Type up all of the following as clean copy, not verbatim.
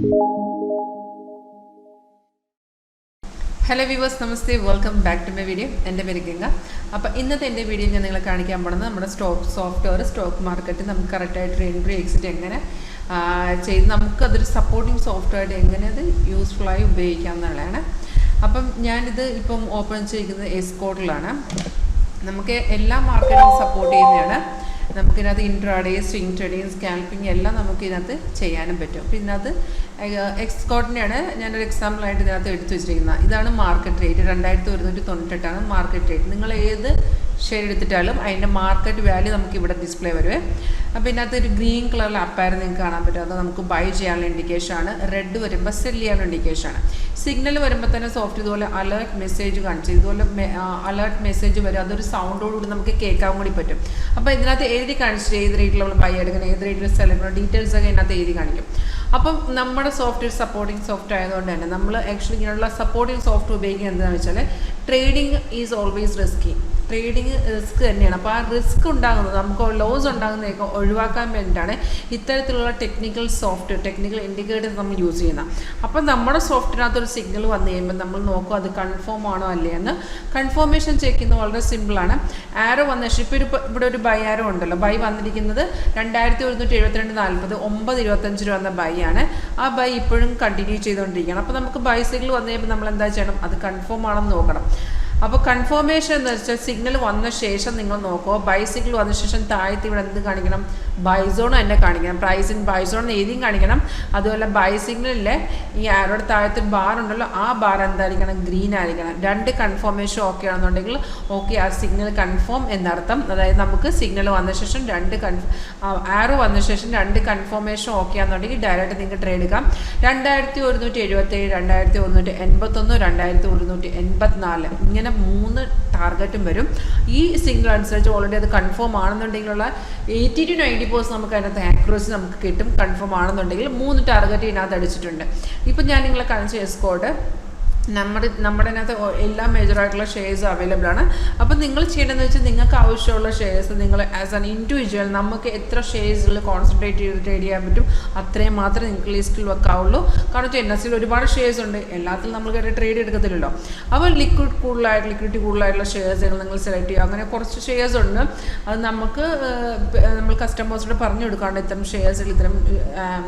Hello viewers, namaste, welcome back to my video. എൻ്റെ പേര് ഗംഗ. അപ്പോൾ ഇന്നത്തെ എൻ്റെ വീഡിയോ ഞാൻ നിങ്ങളെ കാണിക്കാൻ പോകുന്നത് നമ്മുടെ സ്റ്റോക്ക് മാർക്കറ്റ് നമുക്ക് കറക്റ്റായിട്ട് എൻട്രി എക്സിറ്റ് എങ്ങനെ ചെയ്ത് നമുക്ക് അതൊരു സപ്പോർട്ടിംഗ് സോഫ്റ്റ്വെയർ എങ്ങനെ അത് യൂസ്ഫുള്ളായി ഉപയോഗിക്കാം എന്നുള്ളതാണ്. അപ്പം ഞാനിത് ഇപ്പം ഓപ്പൺ ചെയ്തിരിക്കുന്നത് 𝐂𝐥𝐢𝐞𝐬 നമുക്ക് എല്ലാ മാർക്കറ്റും സപ്പോർട്ട് ചെയ്യുന്നതാണ്. നമുക്കിതിനകത്ത് ഇൻട്രാഡേ, സ്വിംഗ് ട്രേഡിങ്, സ്കാൽപ്പിംഗ് എല്ലാം നമുക്ക് ഇതിനകത്ത് ചെയ്യാനും പറ്റും. പിന്നെ അത് 𝐂𝐥𝐢𝐞𝐬നെയാണ് ഞാനൊരു എക്സാമ്പിളായിട്ട് ഇതിനകത്ത് എടുത്തു വെച്ചിരിക്കുന്നത്. ഇതാണ് മാർക്കറ്റ് റേറ്റ്, 2198 മാർക്കറ്റ് റേറ്റ്. നിങ്ങൾ ഏത് ഷെയർ എടുത്തിട്ടാലും അതിൻ്റെ മാർക്കറ്റ് വാല്യൂ നമുക്ക് ഇവിടെ ഡിസ്പ്ലേ വരുവേ. അപ്പോൾ ഇതിനകത്ത് ഒരു ഗ്രീൻ കളറിൽ അപ്പാരം നിങ്ങൾക്ക് കാണാൻ പറ്റും. അത് നമുക്ക് ബൈ ചെയ്യാനുള്ള ഇൻഡിക്കേഷൻ ആണ്. റെഡ് വരുമ്പോൾ സെൽ ചെയ്യാനുള്ള ഇൻഡിക്കേഷൻ ആണ്. സിഗ്നൽ വരുമ്പോൾ തന്നെ സോഫ്റ്റ് ഇതുപോലെ അലേർട്ട് മെസ്സേജ് കാണിച്ചു, ഇതുപോലെ അലേർട്ട് മെസ്സേജ് വരും. അതൊരു സൗണ്ടോടുകൂടി നമുക്ക് കേൾക്കാൻ കൂടി പറ്റും. അപ്പോൾ ഇതിനകത്ത് എഴുതി കാണിച്ചിട്ട് ഏത് റേറ്റിൽ നമ്മൾ ബൈ എടുക്കണം, ഏത് റേറ്റിൽ സെൽ എടുക്കണം, ഡീറ്റെയിൽസ് ഒക്കെ ഇതിനകത്ത് എഴുതി കാണിക്കും. അപ്പം നമ്മുടെ സോഫ്റ്റ്വെയർ സപ്പോർട്ടിംഗ് സോഫ്റ്റ് ആയതുകൊണ്ട് തന്നെ നമ്മൾ ആക്ച്വലി ഇങ്ങനെയുള്ള സപ്പോർട്ടിംഗ് സോഫ്റ്റ് ഉപയോഗിക്കുന്നത് എന്താണെന്ന് വെച്ചാൽ trading is always risky. Trading risk തന്നെയാണ്. അപ്പോൾ ആ റിസ്ക് ഉണ്ടാകുന്നത് നമുക്ക് ലോസ് ഉണ്ടാകുന്നതൊക്കെ ഒഴിവാക്കാൻ വേണ്ടിയിട്ടാണ് ഇത്തരത്തിലുള്ള ടെക്നിക്കൽ ഇൻഡിക്കേറ്റേഴ്സ് നമ്മൾ യൂസ് ചെയ്യുന്നത്. അപ്പം നമ്മുടെ സോഫ്റ്റ്വെയറിനകത്തൊരു സിഗ്നൽ വന്നു കഴിയുമ്പോൾ നമ്മൾ നോക്കും അത് കൺഫേം ആണോ അല്ലേ എന്ന്. കൺഫർമേഷൻ ചെക്ക് ചെയ്യുന്നത് വളരെ സിമ്പിളാണ്. ആരോ വന്ന ശേഷം ഇപ്പോൾ ഇവിടെ ഒരു ബൈ ആരോ ഉണ്ടല്ലോ, ബൈ വന്നിരിക്കുന്നത് 2172.40 9.25 രൂപ എന്ന ബൈ ആണ്. ആ ബൈ ഇപ്പോഴും കണ്ടിന്യൂ ചെയ്തുകൊണ്ടിരിക്കുകയാണ്. അപ്പോൾ നമുക്ക് ബൈ സിഗ്നൽ വന്നു കഴിയുമ്പോൾ നമ്മൾ എന്താ ചെയ്യണം, അത് കൺഫേം ആണെന്ന് നോക്കണം. അപ്പോൾ കൺഫർമേഷൻ എന്ന് വെച്ചാൽ സിഗ്നൽ വന്ന ശേഷം നിങ്ങൾ നോക്കുക. ബൈ സിഗ്നൽ വന്ന ശേഷം താഴത്ത് ഇവിടെ എന്ത് കാണിക്കണം, ബൈസോൺ തന്നെ കാണിക്കണം. പ്രൈസ് ഇൻ ബൈസോൺ എഴുതിയും കാണിക്കണം. അതുപോലെ ബൈ സിഗ്നലിലെ ഈ ആരോടെ താഴത്ത് ബാർ ഉണ്ടല്ലോ, ആ ബാർ എന്തായിരിക്കണം, ഗ്രീൻ ആയിരിക്കണം. രണ്ട് കൺഫർമേഷൻ ഓക്കെ ആണെന്നുണ്ടെങ്കിൽ ഓക്കെ, ആ സിഗ്നൽ കൺഫേം എന്നർത്ഥം. അതായത് നമുക്ക് സിഗ്നൽ വന്ന ശേഷം ആരോ വന്ന ശേഷം രണ്ട് കൺഫർമേഷൻ ഓക്കെ ആണെന്നുണ്ടെങ്കിൽ ഡയറക്റ്റ് നിങ്ങൾക്ക് ട്രേഡ് എടുക്കാം. 2177, 2181, 2184 ഇങ്ങനെ 3 ടാർഗറ്റും വരും. ഈ സിഗ്നൽ അനുസരിച്ച് ഓൾറെഡി അത് കൺഫേം ആണെന്നുണ്ടെങ്കിലുള്ള 80 to 90% നമുക്ക് അതിനകത്ത് ആക്യുറസി നമുക്ക് കിട്ടും. കൺഫേം ആണെന്നുണ്ടെങ്കിൽ 3 ടാർഗറ്റ് ഇതിനകത്ത് അടിച്ചിട്ടുണ്ട്. ഇപ്പം ഞാൻ നിങ്ങളെ കാണിച്ച 𝐂𝐥𝐢𝐞𝐬 നമ്മുടെ അതിനകത്ത് എല്ലാ മേജറായിട്ടുള്ള ഷെയർസ് അവൈലബിൾ ആണ്. അപ്പം നിങ്ങൾ ചെയ്യേണ്ടതെന്ന് വെച്ചാൽ നിങ്ങൾക്ക് ആവശ്യമുള്ള ഷെയർസ് നിങ്ങൾ ആസ് ആൻ ഇൻഡിവിജ്വൽ നമുക്ക് എത്ര ഷെയർസിൽ കോൺസെൻട്രേറ്റ് ചെയ്ത് ട്രേഡ് ചെയ്യാൻ പറ്റും അത്രയും മാത്രമേ നിങ്ങൾക്ക് ലിസ്റ്റിൽ വെക്കാവുള്ളൂ. കാരണം NSEയിൽ ഒരുപാട് ഷെയർസ് ഉണ്ട്, എല്ലാത്തിലും നമ്മൾ ട്രേഡ് എടുക്കത്തില്ലല്ലോ. അപ്പോൾ ലിക്വിഡിറ്റി കൂടുതലായിട്ടുള്ള ഷെയർസുകൾ നിങ്ങൾ സെലക്ട് ചെയ്യുക. അങ്ങനെ കുറച്ച് ഷെയർസ് ഉണ്ട്, അത് നമ്മൾ കസ്റ്റമേഴ്സിനോട് പറഞ്ഞു കൊടുക്കാണ്ട് ഇത്തരം ഷെയർസുകൾ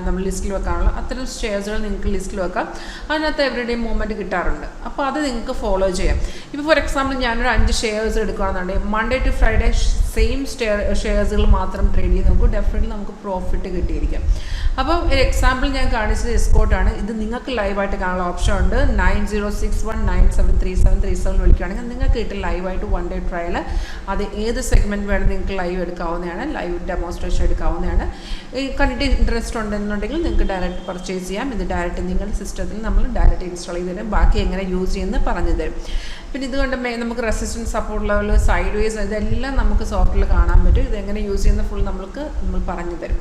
നമ്മൾ ലിസ്റ്റിൽ വെക്കാനുള്ള അത്തരം ഷെയർസുകൾ നിങ്ങൾക്ക് ലിസ്റ്റിൽ വെക്കാം. അതിനകത്ത് എവറിഡേ മൂവ്മെൻറ്റ് കിട്ടാറുണ്ട്. അപ്പോൾ അത് നിങ്ങൾക്ക് ഫോളോ ചെയ്യാം. ഇപ്പോൾ ഫോർ എക്സാമ്പിൾ ഞാനൊരു 5 ഷെയർസ് എടുക്കുകയാണെന്നുണ്ടെങ്കിൽ മൺഡേ ടു ഫ്രൈഡേ സെയിം ഷെയർസുകൾ മാത്രം ട്രേഡ് ചെയ്ത് നമുക്ക് ഡെഫിനറ്റ്ലി നമുക്ക് പ്രോഫിറ്റ് കിട്ടിയിരിക്കും. അപ്പോൾ ഒരു എക്സാമ്പിൾ ഞാൻ കാണിച്ചത് 𝐂𝐥𝐢𝐞𝐬 ആണ്. ഇത് നിങ്ങൾക്ക് ലൈവായിട്ട് കാണാനുള്ള ഓപ്ഷൻ ഉണ്ട്. 9061973737 വിളിക്കുകയാണെങ്കിൽ നിങ്ങൾക്ക് കിട്ടും ലൈവായിട്ട് 1 ഡേ ട്രയൽ. അത് ഏത് സെഗ്മെൻറ്റ് വേണം നിങ്ങൾക്ക് ലൈവ് എടുക്കാവുന്നതാണ്, ലൈവ് ഡെമോൺസ്ട്രേഷൻ എടുക്കാവുന്നതാണ്. കണ്ടിട്ട് ഇൻട്രസ്റ്റ് ഉണ്ടെന്നുണ്ടെങ്കിൽ നിങ്ങൾക്ക് ഡയറക്റ്റ് പർച്ചേസ് ചെയ്യാം. ഇത് ഡയറക്റ്റ് നിങ്ങളുടെ സിസ്റ്റത്തിൽ നമ്മൾ ഡയറക്റ്റ് ഇൻസ്റ്റാൾ ചെയ്ത് തരും, ബാക്കി എങ്ങനെ യൂസ് ചെയ്യുന്നത് പറഞ്ഞു തരും. പിന്നെ ഇതുകൊണ്ട് നമുക്ക് resistance, support level, side vase ഇതെല്ലാം നമുക്ക് സോഫ്റ്റ്വെയറിൽ കാണാൻ പറ്റും. ഇതെങ്ങനെ യൂസ് ചെയ്യുന്ന നമ്മൾ പറഞ്ഞു തരും.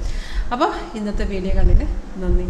അപ്പോൾ ഇന്നത്തെ വീഡിയോ കണ്ടിട്ട് നന്ദി.